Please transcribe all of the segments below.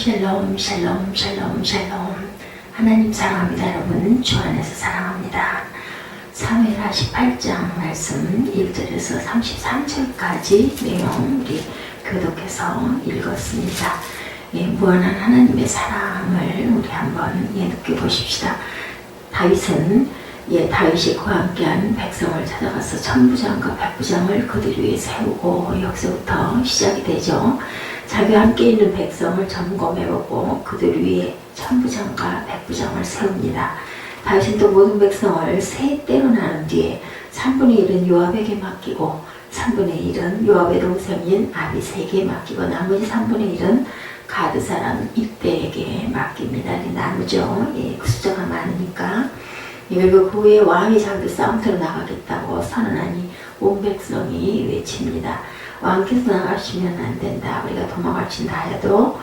샬롬 샬롬 샬롬 샬롬. 하나님 사랑합니다. 여러분 주 안에서 사랑합니다. 사무엘하 18장 말씀 1절에서 33절까지 내용 우리 교독해서 읽었습니다. 무한한 하나님의 사랑을 우리 한번 느껴보십시다. 다윗은 다윗이 그와 함께한 백성을 찾아가서 천부장과 백부장을 그들 위에 세우고 여기서부터 시작이 되죠. 자기와 함께 있는 백성을 점검해보고 그들 위에 천부장과 백부장을 세웁니다. 다윗은 또 모든 백성을 세 때로 나눈 뒤에 3분의 1은 요압에게 맡기고 3분의 1은 요압의 동생인 아비새에게 맡기고 나머지 3분의 1은 가드 사람 이때에게 맡깁니다. 나누죠. 그 숫자가 많으니까. 그리고 그 후에 왕이 자기들 싸움터로 나가겠다고 선언하니 온 백성이 외칩니다. 왕께서 나가시면 안 된다. 우리가 도망을 친다 하여도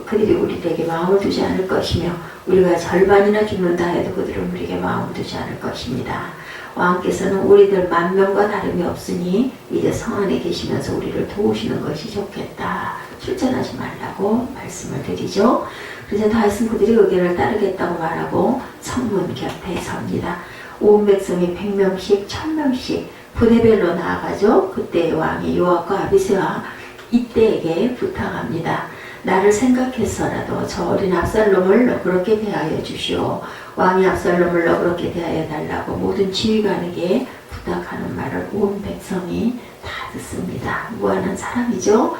그들이 우리에게 마음을 두지 않을 것이며 우리가 절반이나 죽는다 해도 그들은 우리에게 마음을 두지 않을 것입니다. 왕께서는 우리들 10,000명과 다름이 없으니 이제 성 안에 계시면서 우리를 도우시는 것이 좋겠다. 출전하지 말라고 말씀을 드리죠. 그래서 다윗은 그들이 의견을 따르겠다고 말하고 성문 곁에 섭니다. 온 백성이 100명씩 1000명씩 부대별로 나아가죠. 그때 왕이 요압과 아비새와 이때에게 부탁합니다. 나를 생각해서라도 저 어린 압살롬을 너그럽게 대하여 주시오. 왕이 압살롬을 너그럽게 대하여 달라고 모든 지휘관에게 부탁하는 말을 온 백성이 다 듣습니다. 무한한 사랑이죠.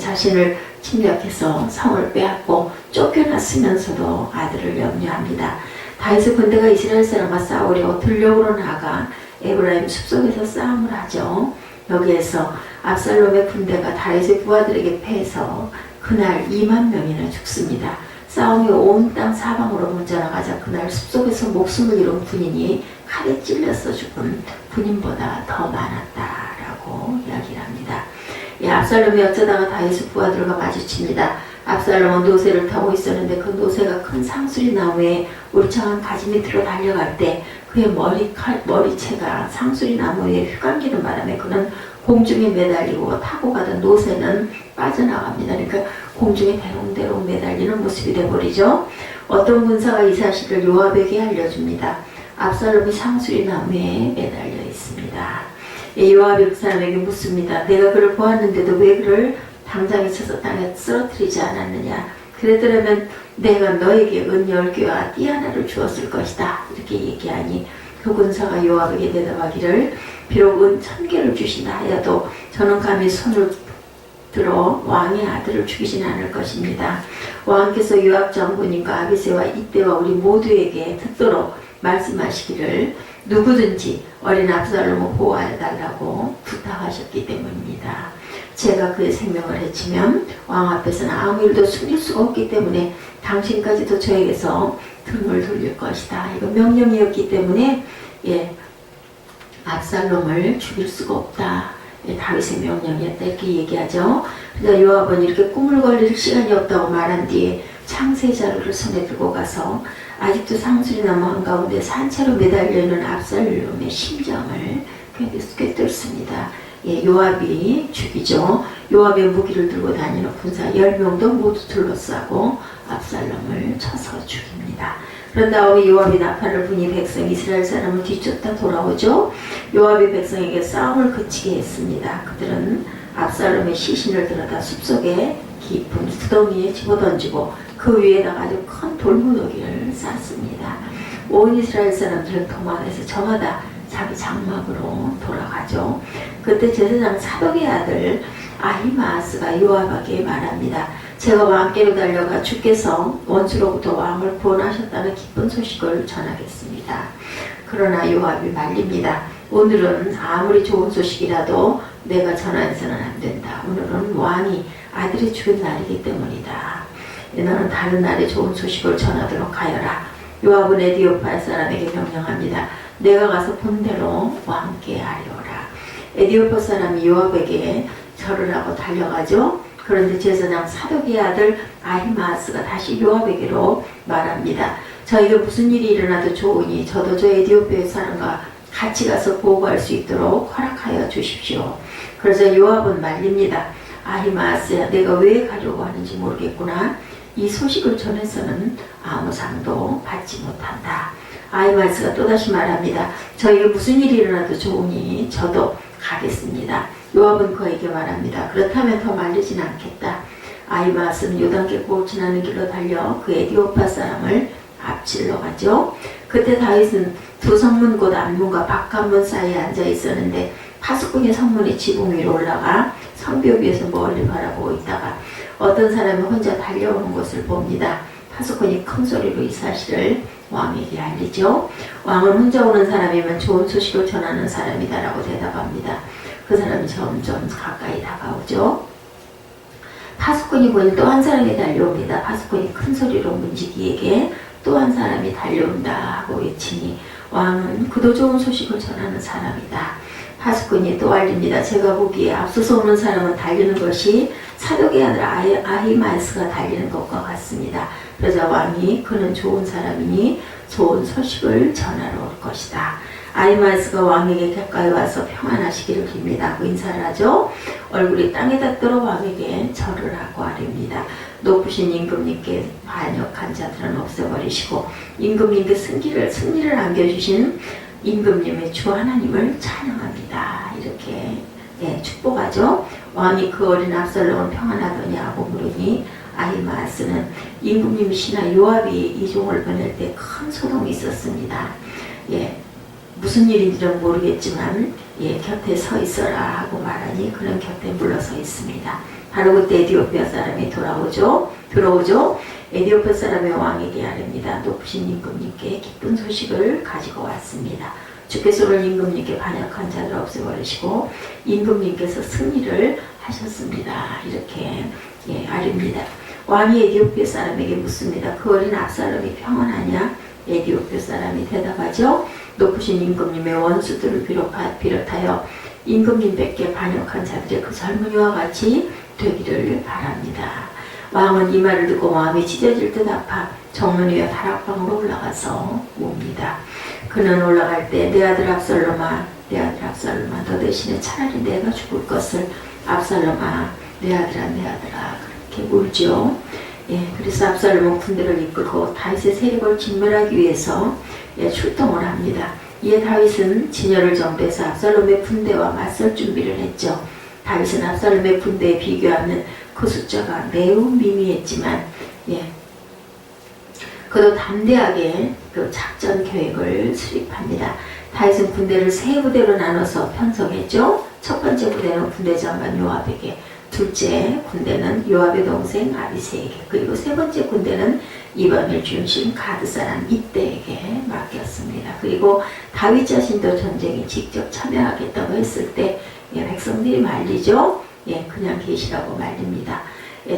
자신을 침략해서 성을 빼앗고 쫓겨났으면서도 아들을 염려합니다. 다윗의 군대가 이스라엘 사람과 싸우려 들녘으로 나가 에브라임 숲속에서 싸움을 하죠. 여기에서 압살롬의 군대가 다윗의 부하들에게 패해서 그날 20,000명이나 죽습니다. 싸움이 온 땅 사방으로 번져나가자 그날 숲속에서 목숨을 잃은 군인이 칼에 찔려서 죽은 군인보다 더 많았다라고 이야기를 합니다. 압살롬이 어쩌다가 다윗의 부하들과 마주칩니다. 압살롬은 노새를 타고 있었는데 그 노새가 큰 상수리 나무에 울창한 가지 밑으로 달려갈 때 그의 머리채가 상수리 나무에 휘감기는 바람에 그는 공중에 매달리고 타고 가던 노새는 빠져나갑니다. 그러니까 공중에 대롱대롱 매달리는 모습이 되어버리죠. 어떤 군사가 이 사실을 요압에게 알려줍니다. 압살롬이 상수리 나무에 매달려 있습니다. 요압이 그 사람에게 묻습니다. 내가 그를 보았는데도 왜 그를 당장에 쳐서 땅에 쓰러뜨리지 않았느냐. 그랬더라면 내가 너에게 은 10개와 띠 하나를 주었을 것이다. 이렇게 얘기하니 그 군사가 요압에게 대답하기를 비록 은 1000개를 주신다 하여도 저는 감히 손을 들어 왕의 아들을 죽이진 않을 것입니다. 왕께서 요압 장군님과 아비새와 이때와 우리 모두에게 듣도록 말씀하시기를 누구든지 어린 압살롬을 보호해달라고 부탁하셨기 때문입니다. 제가 그의 생명을 해치면 왕 앞에서는 아무 일도 숨길 수가 없기 때문에 당신까지도 저에게서 등을 돌릴 것이다. 이거 명령이었기 때문에 압살롬을 죽일 수가 없다. 다윗의 명령이었다. 이렇게 얘기하죠. 그래서 요압은 이렇게 꾸물거릴 시간이 없다고 말한 뒤에 창세 자루를 손에 들고 가서 아직도 상수리 나무 한가운데 산채로 매달려 있는 압살롬의 심장을 꿰뚫습니다. 요압이 죽이죠. 요압의 무기를 들고 다니는 군사 10명도 모두 둘러싸고 압살롬을 쳐서 죽입니다. 그런 다음에 요압이 나팔을 부니 백성 이스라엘 사람을 뒤쫓다 돌아오죠. 요압이 백성에게 싸움을 그치게 했습니다. 그들은 압살롬의 시신을 들어다 숲속에 깊은 구덩이에 집어던지고 그 위에다가 아주 큰 돌무더기를 쌌습니다. 온 이스라엘 사람들은 도망해서 저마다 자기 장막으로 돌아가죠. 그때 제사장 사독의 아들 아히마아스가 요압에게 말합니다. 제가 왕께로 달려가 주께서 원수로부터 왕을 구원하셨다는 기쁜 소식을 전하겠습니다. 그러나 요압이 말립니다. 오늘은 아무리 좋은 소식이라도 내가 전하해서는 안 된다. 오늘은 왕이 아들이 죽은 날이기 때문이다. 너는 다른 날에 좋은 소식을 전하도록 하여라. 요압은 에디오파 사람에게 명령합니다. 내가 가서 본대로 왕께 아뢰어라. 에디오파 사람이 요압에게 절을 하고 달려가죠. 그런데 제사장 사독의 아들 아히마아스가 다시 요압에게로 말합니다. 저에게 무슨 일이 일어나도 좋으니 저도 저 에디오피아 사람과 같이 가서 보고할 수 있도록 허락하여 주십시오. 그래서 요압은 말립니다. 아히마아스야, 내가 왜 가려고 하는지 모르겠구나. 이 소식을 전해서는 아무 상도 받지 못한다. 아히마아스가 또다시 말합니다. 저에게 무슨 일이 일어나도 좋으니 저도 가겠습니다. 요압은 그에게 말합니다. 그렇다면 더 말리진 않겠다. 아히마아스는 요단계곡을 지나는 길로 달려 그 에디오파 사람을 앞질러 가죠. 그때 다윗은 두 성문 곧 앞문과 바깥문 사이에 앉아 있었는데 파수꾼의 성문이 지붕 위로 올라가 성벽 위에서 멀리 바라보고 있다가 어떤 사람이 혼자 달려오는 것을 봅니다. 파수꾼이 큰 소리로 이 사실을 왕에게 알리죠. 왕은 혼자 오는 사람이면 좋은 소식을 전하는 사람이다라고 대답합니다. 그 사람이 점점 가까이 다가오죠. 파수꾼이 보니 또 한 사람이 달려옵니다. 파수꾼이 큰 소리로 문지기에게 또 한 사람이 달려온다 하고 외치니 왕은 그도 좋은 소식을 전하는 사람이다. 파수꾼이 또 알립니다. 제가 보기에 앞서서 오는 사람은 달리는 것이 사독의 아들 아히마아스가 달리는 것과 같습니다. 그러자 왕이 그는 좋은 사람이니 좋은 소식을 전하러 올 것이다. 아히마아스가 왕에게 가까이 와서 평안하시기를 빕니다 하고 인사를 하죠. 얼굴이 땅에 닿도록 왕에게 절을 하고 아뢰입니다. 높으신 임금님께 반역한 자들은 없애버리시고 임금님께 승리를 안겨주신 임금님의 주 하나님을 찬양합니다. 이렇게 축복하죠. 왕이 그 어린 압살롬은 평안하더냐고 물으니 아히마아스는 임금님이시나 요압이 이 종을 보낼 때 큰 소동이 있었습니다. 무슨 일인지는 모르겠지만 곁에 서 있어라 하고 말하니 그는 곁에 물러서 있습니다. 바로 그때 에디오피아 사람이 들어오죠. 에디오피아 사람의 왕에게 아뢰입니다. 높으신 임금님께 기쁜 소식을 가지고 왔습니다. 주께서 오늘 임금님께 반역한 자를 없애버리시고 임금님께서 승리를 하셨습니다. 이렇게 아뢰입니다. 왕이 에디오피아 사람에게 묻습니다. 그 어린 압살롬이 평안하냐? 에디오피아 사람이 대답하죠. 높으신 임금님의 원수들을 비롯하여 임금님께 반역한 자들의 그 젊은이와 같이 되기를 바랍니다. 왕은 이 말을 듣고 마음이 찢어질 듯 아파 정문 위에 다락방으로 올라가서 웁니다. 그는 올라갈 때 내 아들 압살롬아 너 대신에 차라리 내가 죽을 것을 압살롬아 내 아들아 그렇게 울죠. 그래서 압살롬은 군대를 이끌고 다윗의 세력을 진멸하기 위해서 출동을 합니다. 이에 다윗은 진열을 정비해서 압살롬의 군대와 맞설 준비를 했죠. 다윗은 압살롬의 군대에 비교하면 그 숫자가 매우 미미했지만 그도 담대하게 그 작전 계획을 수립합니다. 다윗은 군대를 세 부대로 나눠서 편성했죠. 첫 번째 부대는 군대 장관 요압에게, 둘째 군대는 요압의 동생 아비새에게, 그리고 세 번째 군대는 이방을 중심 가드 사람 이때에게 맡겼습니다. 그리고 다윗 자신도 전쟁에 직접 참여하겠다고 했을 때 백성들이 말리죠. 그냥 계시라고 말립니다.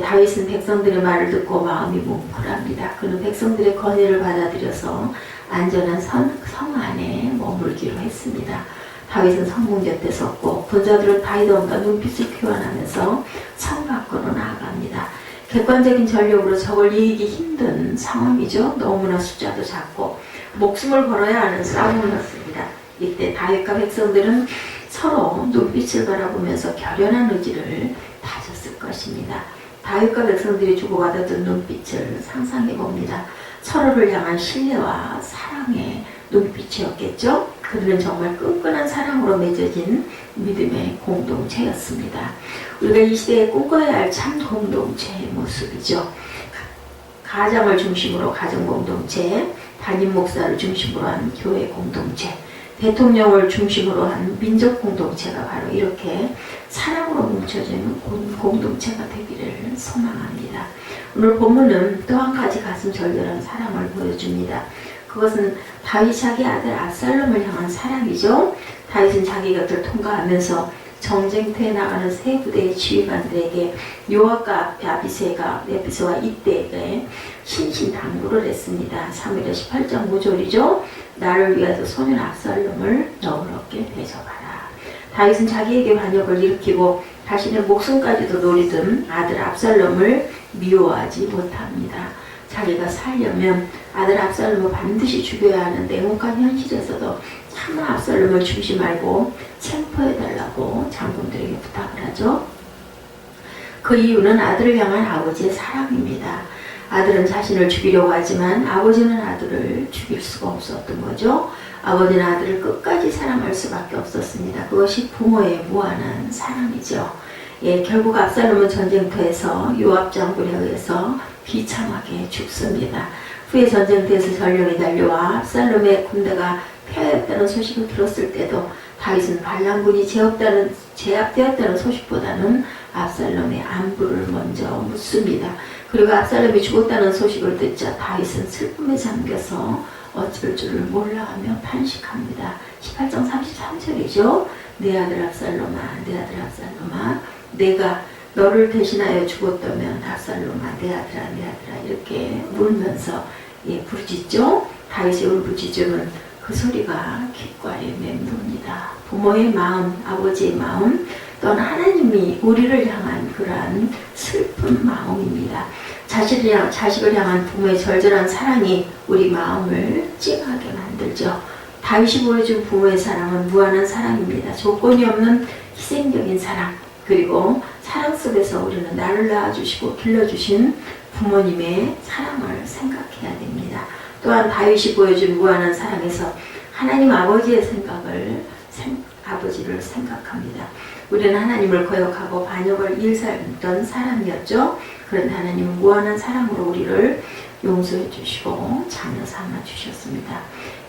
다윗은 백성들의 말을 듣고 마음이 뭉클합니다. 그는 백성들의 건의를 받아들여서 안전한 성 안에 머물기로 했습니다. 다윗은 성문 곁에 섰고 군사들은 다윗과 눈빛을 교환하면서 성 밖으로 나아갑니다. 객관적인 전력으로 적을 이기기 힘든 상황이죠. 너무나 숫자도 작고 목숨을 걸어야 하는 싸움이었습니다. 이때 다윗과 백성들은 서로 눈빛을 바라보면서 결연한 의지를 다졌을 것입니다. 다윗과 백성들이 주고받았던 눈빛을 상상해 봅니다. 서로를 향한 신뢰와 사랑의 눈빛이었겠죠. 그들은 정말 끈끈한 사랑으로 맺어진 믿음의 공동체였습니다. 우리가 이 시대에 꿈꿔야 할 참 공동체의 모습이죠. 가장을 중심으로 가정 공동체, 담임 목사를 중심으로 한 교회 공동체, 대통령을 중심으로 한 민족 공동체가 바로 이렇게 사랑으로 뭉쳐지는 공동체가 되기를 소망합니다. 오늘 본문은 또 한 가지 가슴 절절한 사랑을 보여줍니다. 그것은 다윗 자기 아들 압살롬을 향한 사랑이죠. 다윗은 자기 곁을 통과하면서 정쟁터에 나가는 세 부대의 지휘관들에게 요압과 아비새와 이때에게 신신당부를 했습니다. 사무엘하 18장 5절이죠. 나를 위하여 소년 압살롬을 너그럽게 대접하라. 다윗은 자기에게 반역을 일으키고 자신의 목숨까지도 노리던 아들 압살롬을 미워하지 못합니다. 자기가 살려면 아들 압살롬을 반드시 죽여야 하는 냉혹한 현실에서도 차마 압살롬을 죽이지 말고 체포해달라고 장군들에게 부탁을 하죠. 그 이유는 아들을 향한 아버지의 사랑입니다. 아들은 자신을 죽이려고 하지만 아버지는 아들을 죽일 수가 없었던 거죠. 아버지는 아들을 끝까지 사랑할 수밖에 없었습니다. 그것이 부모의 무한한 사랑이죠. 예, 결국 압살롬은 전쟁터에서 요압 장군에 의해서 비참하게 죽습니다. 후에 전쟁터에서 전령이 달려와 압살롬의 군대가 패하였다는 소식을 들었을 때도 다윗은 반란군이 제압되었다는 소식보다는 압살롬의 안부를 먼저 묻습니다. 그리고 압살롬이 죽었다는 소식을 듣자 다윗은 슬픔에 잠겨서 어쩔 줄을 몰라하며 탄식합니다. 18장 33절이죠. 내 아들 압살롬아, 내 아들 압살롬아, 내가 너를 대신하여 죽었다면 압살롬아, 내 아들아, 내 아들아, 이렇게 울면서 부르짖죠. 다윗의 울부짖음은 그 소리가 귓가에 맴돕니다. 부모의 마음, 아버지의 마음, 또한 하나님이 우리를 향한 그러한 슬픈 마음입니다. 자식을 향한 부모의 절절한 사랑이 우리 마음을 찡하게 만들죠. 다윗이 보여준 부모의 사랑은 무한한 사랑입니다. 조건이 없는 희생적인 사랑, 그리고 사랑 속에서 우리는 나를 낳아주시고 길러주신 부모님의 사랑을 생각해야 됩니다. 또한 다윗이 보여준 무한한 사랑에서 하나님 아버지의 아버지를 생각합니다. 우리는 하나님을 거역하고 반역을 일삼던 사람이었죠. 그런데 하나님은 무한한 사랑으로 우리를 용서해 주시고 자녀 삼아 주셨습니다.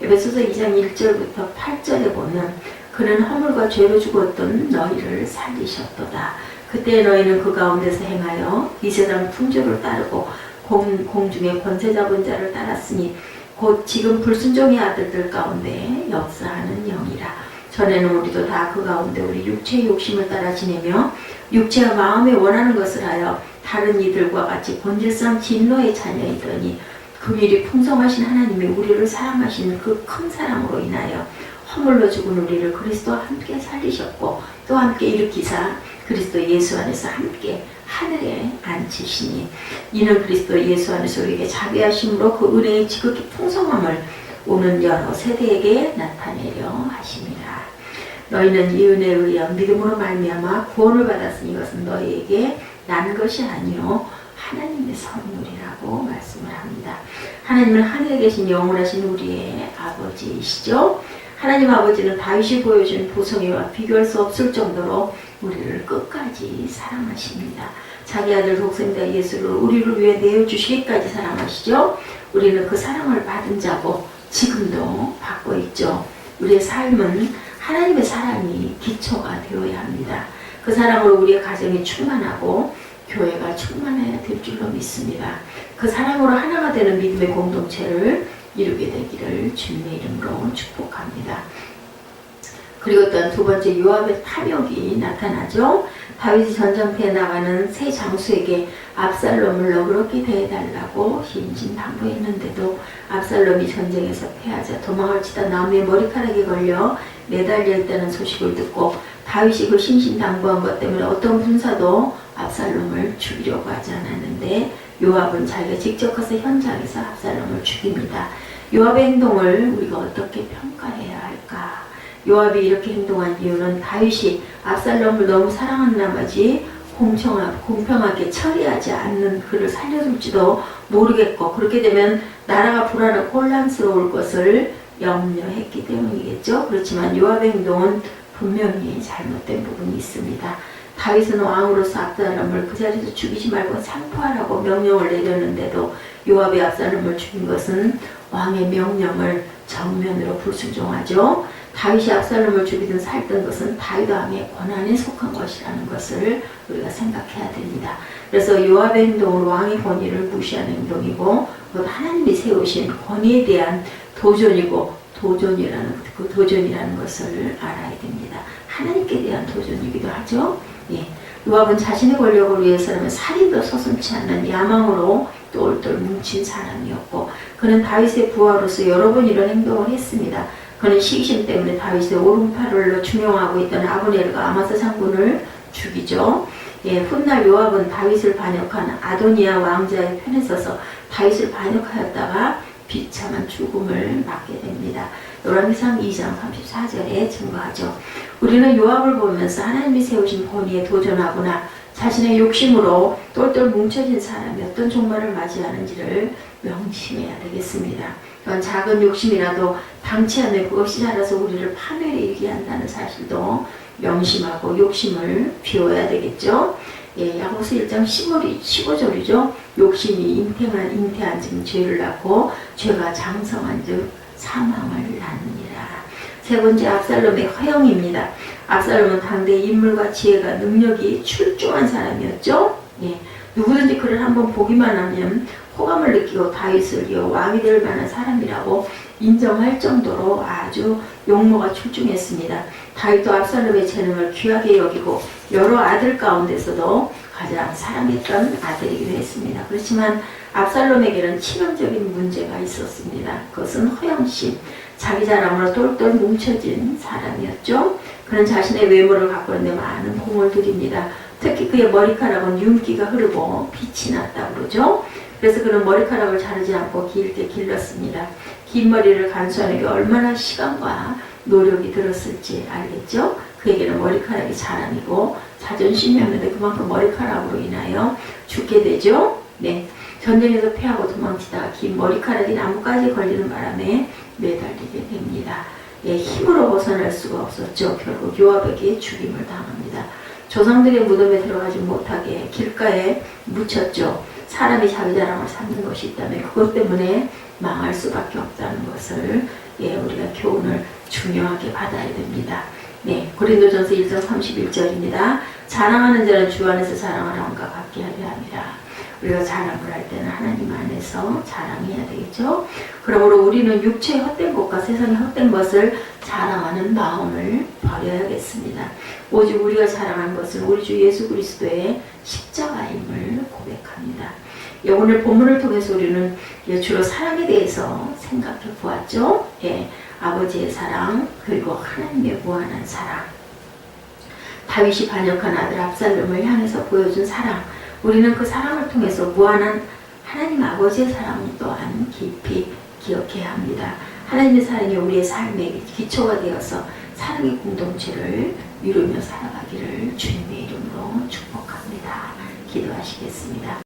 에베소서 2장 1절부터 8절에 보면 그는 허물과 죄로 죽었던 너희를 살리셨도다. 그때 너희는 그 가운데서 행하여 이 세상 풍조를 따르고 공중의 권세 잡은 자를 따랐으니 곧 지금 불순종의 아들들 가운데 역사하는 영이라. 전에는 우리도 다 그 가운데 우리 육체의 욕심을 따라 지내며 육체와 마음에 원하는 것을 하여 다른 이들과 같이 본질상 진노의 자녀이더니 긍휼이 풍성하신 하나님이 우리를 사랑하시는 그 큰 사랑으로 인하여 허물로 죽은 우리를 그리스도와 함께 살리셨고 또 함께 일으키사 그리스도 예수 안에서 함께 하늘에 앉히시니 이는 그리스도 예수 안에서 우리에게 자비하심으로 그 은혜의 지극히 풍성함을 오는 여러 세대에게 나타내려 하심이라. 너희는 이 은혜에 의하여 믿음으로 말미암아 구원을 받았으니 이것은 너희에게 난 것이 아니요 하나님의 선물이라고 말씀을 합니다. 하나님은 하늘에 계신 영원하신 우리의 아버지이시죠. 하나님 아버지는 다윗이 보여준 보성애와 비교할 수 없을 정도로 우리를 끝까지 사랑하십니다. 자기 아들 독생자 예수를 우리를 위해 내어주시기까지 사랑하시죠. 우리는 그 사랑을 받은 자고 지금도 받고 있죠. 우리의 삶은 하나님의 사랑이 기초가 되어야 합니다. 그 사랑으로 우리의 가정이 충만하고 교회가 충만해야 될 줄로 믿습니다. 그 사랑으로 하나가 되는 믿음의 공동체를 이루게 되기를 주님의 이름으로 축복합니다. 그리고 또한 두 번째 요압의 탐욕이 나타나죠. 다윗이 전쟁터에 나가는 세 장수에게 압살롬을 너그럽게 대해달라고 신신당부했는데도 압살롬이 전쟁에서 패하자 도망을 치다 나무에 머리카락이 걸려 매달려 있다는 소식을 듣고 다윗이 그 신신당부한 것 때문에 어떤 군사도 압살롬을 죽이려고 하지 않았는데 요압은 자기가 직접 가서 현장에서 압살롬을 죽입니다. 요압의 행동을 우리가 어떻게 평가해야 할까? 요압이 이렇게 행동한 이유는 다윗이 압살롬을 너무 사랑한 나머지 공평하게 처리하지 않는 그를 살려줄지도 모르겠고 그렇게 되면 나라가 불안하고 혼란스러울 것을 염려했기 때문이겠죠. 그렇지만 요압의 행동은 분명히 잘못된 부분이 있습니다. 다윗은 왕으로서 압살롬을 그 자리에서 죽이지 말고 상포하라고 명령을 내렸는데도 요압이 압살롬을 죽인 것은 왕의 명령을 정면으로 불순종하죠. 다윗이 압살롬을 죽이든 살던 것은 다윗 왕의 권한에 속한 것이라는 것을 우리가 생각해야 됩니다. 그래서 요압의 행동은 왕의 권위를 무시하는 행동이고 그것 하나님이 세우신 권위에 대한 도전이고 도전이라는 것을 알아야 됩니다. 하나님께 대한 도전이기도 하죠. 예. 요압은 자신의 권력을 위해서라면 살인도 서슴지 않는 야망으로 똘똘 뭉친 사람이었고 그는 다윗의 부하로서 여러 번 이런 행동을 했습니다. 그는 시기심 때문에 다윗의 오른팔을 중용하고 있던 아브넬과 아마사 장군을 죽이죠. 예, 훗날 요압은 다윗을 반역한 아도니아 왕자의 편에 서서 다윗을 반역하였다가 비참한 죽음을 맞게 됩니다. 열왕기상 2장 34절에 증거하죠. 우리는 요압을 보면서 하나님이 세우신 권위에 도전하거나 자신의 욕심으로 똘똘 뭉쳐진 사람이 어떤 종말을 맞이하는지를 명심해야 되겠습니다. 그런 작은 욕심이라도 방치하면 그것이 자라서 우리를 파멸에 이르게 한다는 사실도 명심하고 욕심을 비워야 되겠죠. 야고보서 1장 15절이죠. 욕심이 잉태한 즉 죄를 낳고 죄가 장성한 즉 사망을 낳느니라. 세 번째, 압살롬의 허영입니다. 압살롬은 당대의 인물과 지혜가 능력이 출중한 사람이었죠. 누구든지 그를 한번 보기만 하면 호감을 느끼고 다윗을 이어 왕이 될 만한 사람이라고 인정할 정도로 아주 용모가 출중했습니다. 다윗도 압살롬의 재능을 귀하게 여기고 여러 아들 가운데서도 가장 사랑했던 아들이기도 했습니다. 그렇지만 압살롬에게는 치명적인 문제가 있었습니다. 그것은 허영심, 자기 자랑으로 똘똘 뭉쳐진 사람이었죠. 그는 자신의 외모를 갖고 있는데 많은 공을 들입니다. 특히 그의 머리카락은 윤기가 흐르고 빛이 났다고 그러죠. 그래서 그는 머리카락을 자르지 않고 길게 길렀습니다. 긴 머리를 간수하는 게 얼마나 시간과 노력이 들었을지 알겠죠? 그에게는 머리카락이 자랑이고 자존심이었는데 그만큼 머리카락으로 인하여 죽게 되죠. 전쟁에서 패하고 도망치다가 긴 머리카락이 나무까지 걸리는 바람에 매달리게 됩니다. 힘으로 벗어날 수가 없었죠. 결국 요압에게 죽임을 당합니다. 조상들의 무덤에 들어가지 못하게 길가에 묻혔죠. 사람이 자기 자랑을 삼는 것이 있다면 그것 때문에 망할 수밖에 없다는 것을 우리가 교훈을 중요하게 받아야 됩니다. 고린도전서 1장 31절입니다. 자랑하는 자는 주 안에서 자랑하라함과 같게 하려 함이라. 우리가 자랑을 할 때는 하나님 안에서 자랑해야 되겠죠. 그러므로 우리는 육체의 헛된 것과 세상의 헛된 것을 자랑하는 마음을 버려야겠습니다. 오직 우리가 자랑한 것은 우리 주 예수 그리스도의 십자가임을 고백합니다. 오늘 본문을 통해서 우리는 주로 사랑에 대해서 생각해 보았죠. 아버지의 사랑, 그리고 하나님의 무한한 사랑, 다윗이 반역한 아들 압살롬을 향해서 보여준 사랑, 우리는 그 사랑을 통해서 무한한 하나님 아버지의 사랑 또한 깊이 기억해야 합니다. 하나님의 사랑이 우리의 삶의 기초가 되어서 사랑의 공동체를 이루며 살아가기를 주님의 이름으로 축복합니다. 기도하시겠습니다.